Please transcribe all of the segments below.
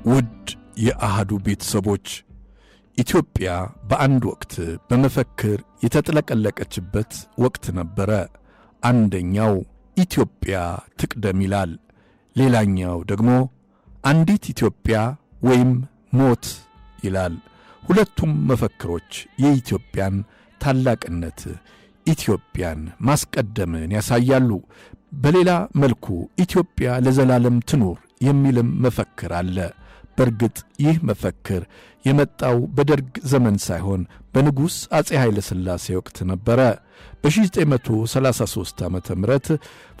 ውድ የአሃዱ ቤተሰቦች ኢትዮጵያ በአንድ ወቅት በመፈክር የተጠለቀለቀችበት ወቅት ነበረ። አንደኛው ኢትዮጵያ ትቅደም ይላል፣ ሌላኛው ደግሞ አንዲት ኢትዮጵያ ወይም ሞት ይላል። ሁለቱም መፈክሮች የኢትዮጵያን ታላቅነት፣ ኢትዮጵያን ማስቀደምን ያሳያሉ። በሌላ መልኩ ኢትዮጵያ ለዘላለም ትኑር የሚልም መፈክር አለ። በርግጥ ይህ መፈክር የመጣው በደርግ ዘመን ሳይሆን በንጉሥ አጼ ኃይለ ሥላሴ ወቅት ነበረ። በ1933 ዓመተ ምህረት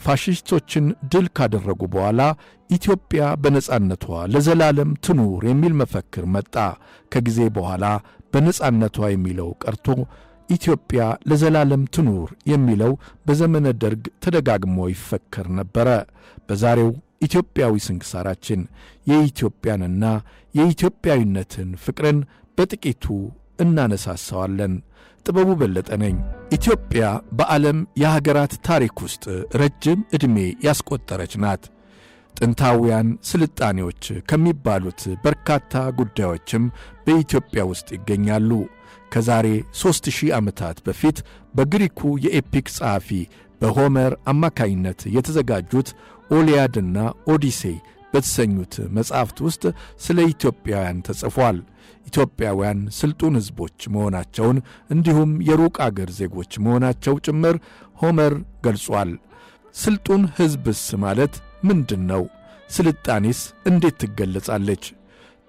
ፋሽስቶችን ድል ካደረጉ በኋላ ኢትዮጵያ በነጻነቷ ለዘላለም ትኑር የሚል መፈክር መጣ። ከጊዜ በኋላ በነጻነቷ የሚለው ቀርቶ ኢትዮጵያ ለዘላለም ትኑር የሚለው በዘመነ ደርግ ተደጋግሞ ይፈከር ነበረ። በዛሬው ኢትዮጵያዊ ስንክሳራችን የኢትዮጵያንና የኢትዮጵያዊነትን ፍቅርን በጥቂቱ እናነሳሳዋለን። ጥበቡ በለጠ ነኝ። ኢትዮጵያ በዓለም የሀገራት ታሪክ ውስጥ ረጅም ዕድሜ ያስቆጠረች ናት። ጥንታውያን ስልጣኔዎች ከሚባሉት በርካታ ጉዳዮችም በኢትዮጵያ ውስጥ ይገኛሉ። ከዛሬ 3000 ዓመታት በፊት በግሪኩ የኤፒክ ጸሐፊ በሆመር አማካይነት የተዘጋጁት ኦሊያድና ኦዲሴይ በተሰኙት መጻሕፍት ውስጥ ስለ ኢትዮጵያውያን ተጽፏል። ኢትዮጵያውያን ስልጡን ሕዝቦች መሆናቸውን እንዲሁም የሩቅ አገር ዜጎች መሆናቸው ጭምር ሆመር ገልጿል። ስልጡን ሕዝብስ ማለት ምንድን ነው? ስልጣኔስ እንዴት ትገለጻለች?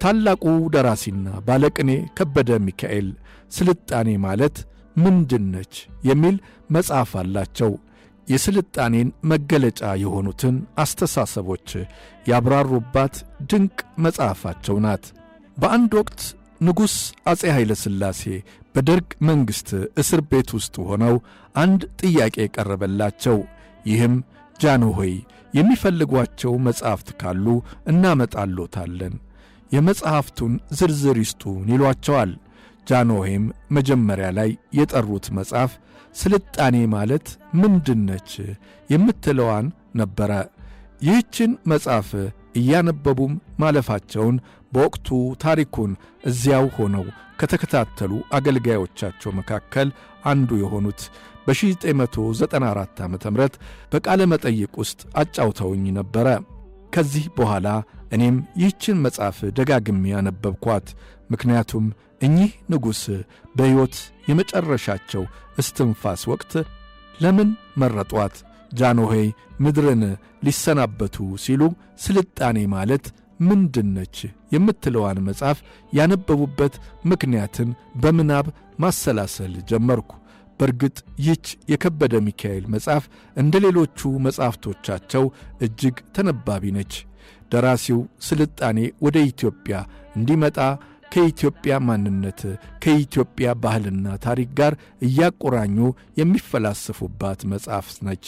ታላቁ ደራሲና ባለቅኔ ከበደ ሚካኤል ስልጣኔ ማለት ምንድነች የሚል መጽሐፍ አላቸው። የስልጣኔን መገለጫ የሆኑትን አስተሳሰቦች ያብራሩባት ድንቅ መጽሐፋቸው ናት። በአንድ ወቅት ንጉሥ አጼ ኃይለ ሥላሴ በደርግ መንግሥት እስር ቤት ውስጥ ሆነው አንድ ጥያቄ ቀረበላቸው። ይህም ጃንሆይ የሚፈልጓቸው መጻሕፍት ካሉ እናመጣሎታለን፣ የመጽሐፍቱን ዝርዝር ይስጡን ይሏቸዋል። ጃንሆይም መጀመሪያ ላይ የጠሩት መጽሐፍ ስልጣኔ ማለት ምንድነች የምትለዋን ነበረ። ይህችን መጽሐፍ እያነበቡም ማለፋቸውን በወቅቱ ታሪኩን እዚያው ሆነው ከተከታተሉ አገልጋዮቻቸው መካከል አንዱ የሆኑት በ1994 ዓ.ም በቃለ መጠይቅ ውስጥ አጫውተውኝ ነበረ። ከዚህ በኋላ እኔም ይህችን መጽሐፍ ደጋግሜ ያነበብኳት። ምክንያቱም እኚህ ንጉሥ በሕይወት የመጨረሻቸው እስትንፋስ ወቅት ለምን መረጧት? ጃንሆይ ምድርን ሊሰናበቱ ሲሉ ስልጣኔ ማለት ምንድነች የምትለዋን መጽሐፍ ያነበቡበት ምክንያትን በምናብ ማሰላሰል ጀመርኩ። በርግጥ ይህች የከበደ ሚካኤል መጽሐፍ እንደ ሌሎቹ መጽሐፍቶቻቸው እጅግ ተነባቢ ነች። ደራሲው ስልጣኔ ወደ ኢትዮጵያ እንዲመጣ ከኢትዮጵያ ማንነት፣ ከኢትዮጵያ ባህልና ታሪክ ጋር እያቆራኙ የሚፈላሰፉባት መጽሐፍ ነች።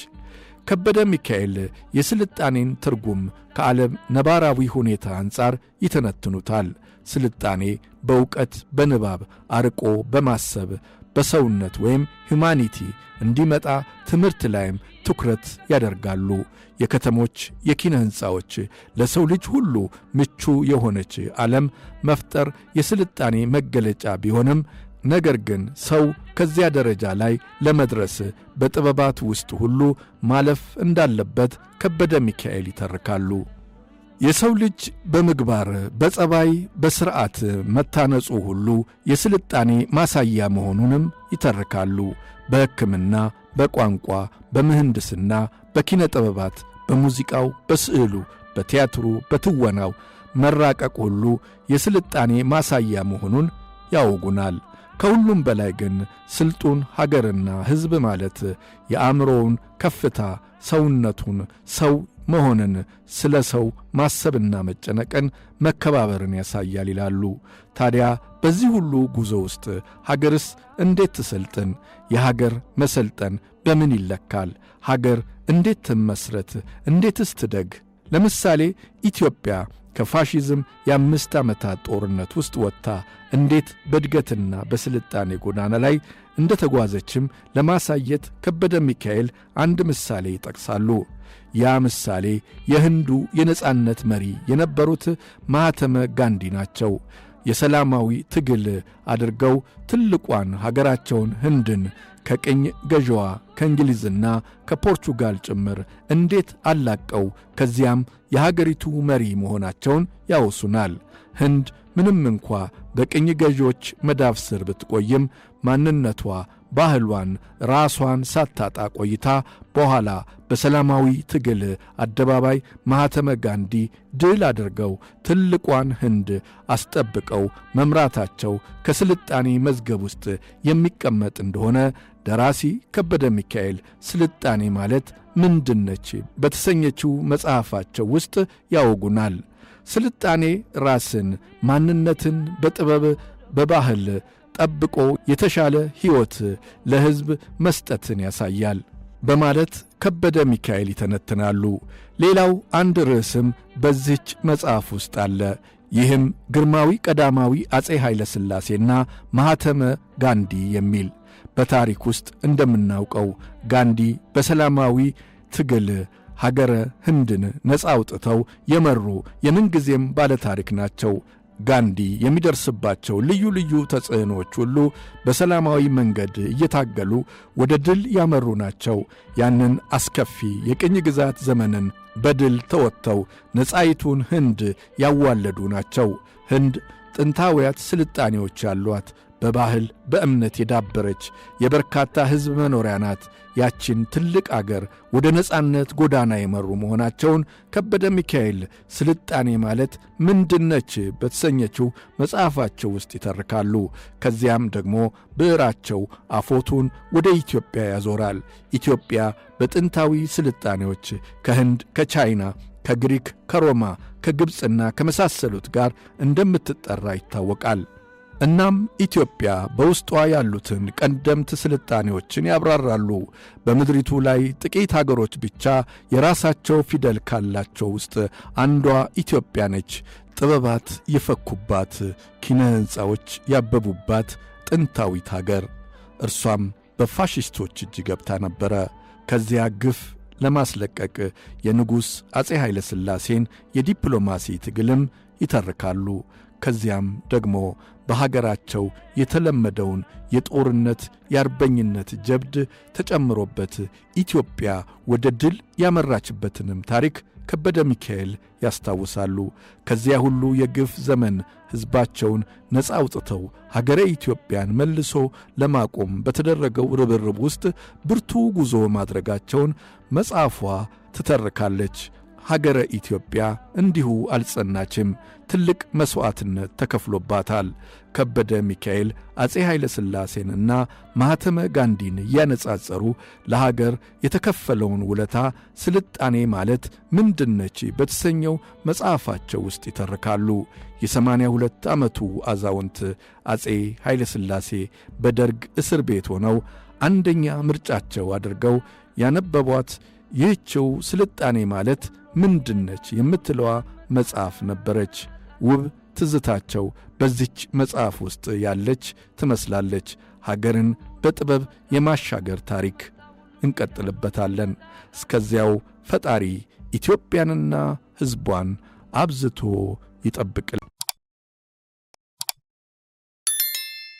ከበደ ሚካኤል የስልጣኔን ትርጉም ከዓለም ነባራዊ ሁኔታ አንጻር ይተነትኑታል። ስልጣኔ በእውቀት፣ በንባብ አርቆ በማሰብ በሰውነት ወይም ሂዩማኒቲ እንዲመጣ ትምህርት ላይም ትኩረት ያደርጋሉ። የከተሞች የኪነ ሕንፃዎች ለሰው ልጅ ሁሉ ምቹ የሆነች ዓለም መፍጠር የስልጣኔ መገለጫ ቢሆንም ነገር ግን ሰው ከዚያ ደረጃ ላይ ለመድረስ በጥበባት ውስጥ ሁሉ ማለፍ እንዳለበት ከበደ ሚካኤል ይተርካሉ። የሰው ልጅ በምግባር፣ በጸባይ፣ በሥርዓት መታነጹ ሁሉ የስልጣኔ ማሳያ መሆኑንም ይተርካሉ። በሕክምና፣ በቋንቋ፣ በምህንድስና፣ በኪነ ጥበባት፣ በሙዚቃው፣ በስዕሉ፣ በቲያትሩ፣ በትወናው መራቀቅ ሁሉ የስልጣኔ ማሳያ መሆኑን ያወጉናል። ከሁሉም በላይ ግን ስልጡን ሀገርና ሕዝብ ማለት የአእምሮውን ከፍታ፣ ሰውነቱን፣ ሰው መሆንን፣ ስለ ሰው ማሰብና መጨነቅን፣ መከባበርን ያሳያል ይላሉ። ታዲያ በዚህ ሁሉ ጉዞ ውስጥ ሀገርስ እንዴት ትሰልጥን? የሀገር መሰልጠን በምን ይለካል? ሀገር እንዴት ትመስረት? እንዴትስ ትደግ? ለምሳሌ ኢትዮጵያ ከፋሺዝም የ5 ዓመታት ጦርነት ውስጥ ወጥታ እንዴት በእድገትና በስልጣኔ ጎዳና ላይ እንደተጓዘችም ለማሳየት ከበደ ሚካኤል አንድ ምሳሌ ይጠቅሳሉ። ያ ምሳሌ የህንዱ የነጻነት መሪ የነበሩት ማህተመ ጋንዲ ናቸው። የሰላማዊ ትግል አድርገው ትልቋን ሀገራቸውን ህንድን ከቅኝ ገዥዋ ከእንግሊዝና ከፖርቹጋል ጭምር እንዴት አላቀው ከዚያም የሀገሪቱ መሪ መሆናቸውን ያወሱናል። ህንድ ምንም እንኳ በቅኝ ገዢዎች መዳፍ ስር ብትቆይም ማንነቷ ባህሏን ራሷን ሳታጣ ቆይታ በኋላ በሰላማዊ ትግል አደባባይ ማህተመ ጋንዲ ድል አድርገው ትልቋን ህንድ አስጠብቀው መምራታቸው ከስልጣኔ መዝገብ ውስጥ የሚቀመጥ እንደሆነ ደራሲ ከበደ ሚካኤል ስልጣኔ ማለት ምንድነች በተሰኘችው መጽሐፋቸው ውስጥ ያወጉናል። ስልጣኔ ራስን ማንነትን በጥበብ በባህል ጠብቆ የተሻለ ሕይወት ለሕዝብ መስጠትን ያሳያል በማለት ከበደ ሚካኤል ይተነትናሉ። ሌላው አንድ ርዕስም በዚች መጽሐፍ ውስጥ አለ። ይህም ግርማዊ ቀዳማዊ አጼ ኃይለ ሥላሴና ማህተመ ጋንዲ የሚል። በታሪክ ውስጥ እንደምናውቀው ጋንዲ በሰላማዊ ትግል ሀገረ ህንድን ነፃ አውጥተው የመሩ የምንጊዜም ባለታሪክ ናቸው። ጋንዲ የሚደርስባቸው ልዩ ልዩ ተጽዕኖዎች ሁሉ በሰላማዊ መንገድ እየታገሉ ወደ ድል ያመሩ ናቸው። ያንን አስከፊ የቅኝ ግዛት ዘመንን በድል ተወጥተው ነፃይቱን ህንድ ያዋለዱ ናቸው። ህንድ ጥንታዊያት ስልጣኔዎች ያሏት በባህል በእምነት የዳበረች የበርካታ ሕዝብ መኖሪያ ናት። ያችን ትልቅ አገር ወደ ነጻነት ጎዳና የመሩ መሆናቸውን ከበደ ሚካኤል ስልጣኔ ማለት ምንድነች በተሰኘችው መጽሐፋቸው ውስጥ ይተርካሉ። ከዚያም ደግሞ ብዕራቸው አፎቱን ወደ ኢትዮጵያ ያዞራል። ኢትዮጵያ በጥንታዊ ስልጣኔዎች ከህንድ፣ ከቻይና፣ ከግሪክ፣ ከሮማ፣ ከግብፅና ከመሳሰሉት ጋር እንደምትጠራ ይታወቃል። እናም ኢትዮጵያ በውስጧ ያሉትን ቀደምት ስልጣኔዎችን ያብራራሉ። በምድሪቱ ላይ ጥቂት አገሮች ብቻ የራሳቸው ፊደል ካላቸው ውስጥ አንዷ ኢትዮጵያ ነች። ጥበባት የፈኩባት፣ ኪነ ሕንፃዎች ያበቡባት ጥንታዊት አገር። እርሷም በፋሽስቶች እጅ ገብታ ነበረ። ከዚያ ግፍ ለማስለቀቅ የንጉሥ አጼ ኃይለ ሥላሴን የዲፕሎማሲ ትግልም ይተርካሉ። ከዚያም ደግሞ በሀገራቸው የተለመደውን የጦርነት የአርበኝነት ጀብድ ተጨምሮበት ኢትዮጵያ ወደ ድል ያመራችበትንም ታሪክ ከበደ ሚካኤል ያስታውሳሉ። ከዚያ ሁሉ የግፍ ዘመን ሕዝባቸውን ነፃ አውጥተው ሀገረ ኢትዮጵያን መልሶ ለማቆም በተደረገው ርብርብ ውስጥ ብርቱ ጉዞ ማድረጋቸውን መጽሐፏ ትተርካለች። ሀገረ ኢትዮጵያ እንዲሁ አልጸናችም። ትልቅ መሥዋዕትነት ተከፍሎባታል። ከበደ ሚካኤል አጼ ኃይለ ሥላሴንና ማህተመ ጋንዲን እያነጻጸሩ ለሀገር የተከፈለውን ውለታ ስልጣኔ ማለት ምንድነች በተሰኘው መጽሐፋቸው ውስጥ ይተርካሉ። የ82 ዓመቱ አዛውንት አጼ ኃይለ ሥላሴ በደርግ እስር ቤት ሆነው አንደኛ ምርጫቸው አድርገው ያነበቧት ይህችው ስልጣኔ ማለት ምንድነች የምትለዋ መጽሐፍ ነበረች። ውብ ትዝታቸው በዚች መጽሐፍ ውስጥ ያለች ትመስላለች። ሀገርን በጥበብ የማሻገር ታሪክ እንቀጥልበታለን። እስከዚያው ፈጣሪ ኢትዮጵያንና ሕዝቧን አብዝቶ ይጠብቅል።